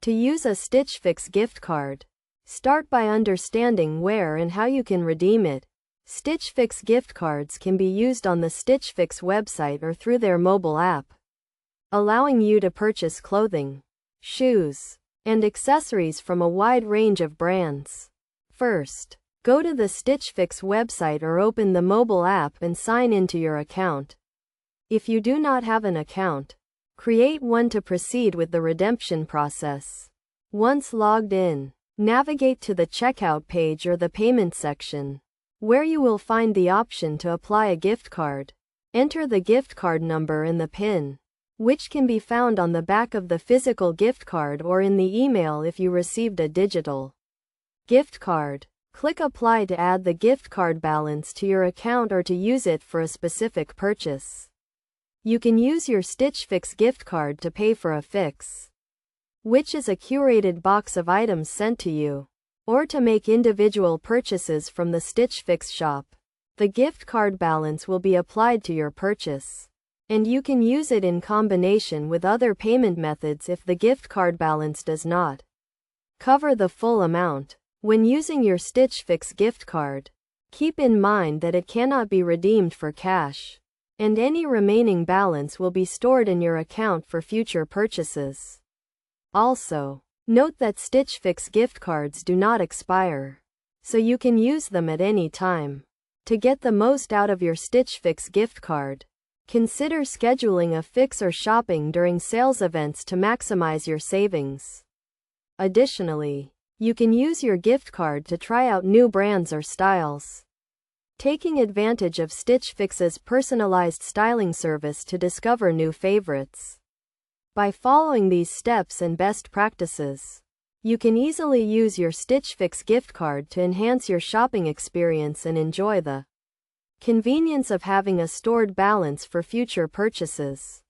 To use a Stitch Fix gift card, start by understanding where and how you can redeem it. Stitch Fix gift cards can be used on the Stitch Fix website or through their mobile app, allowing you to purchase clothing, shoes, and accessories from a wide range of brands. First, go to the Stitch Fix website or open the mobile app and sign into your account. If you do not have an account, create one to proceed with the redemption process. Once logged in, navigate to the checkout page or the payment section, where you will find the option to apply a gift card. Enter the gift card number and the PIN, which can be found on the back of the physical gift card or in the email if you received a digital gift card. Click Apply to add the gift card balance to your account or to use it for a specific purchase. You can use your Stitch Fix gift card to pay for a Fix, which is a curated box of items sent to you, or to make individual purchases from the Stitch Fix shop. The gift card balance will be applied to your purchase, and you can use it in combination with other payment methods if the gift card balance does not cover the full amount. When using your Stitch Fix gift card, keep in mind that it cannot be redeemed for cash, and any remaining balance will be stored in your account for future purchases. Also, note that Stitch Fix gift cards do not expire, so you can use them at any time. To get the most out of your Stitch Fix gift card, consider scheduling a Fix or shopping during sales events to maximize your savings. Additionally, you can use your gift card to try out new brands or styles, taking advantage of Stitch Fix's personalized styling service to discover new favorites. By following these steps and best practices, you can easily use your Stitch Fix gift card to enhance your shopping experience and enjoy the convenience of having a stored balance for future purchases.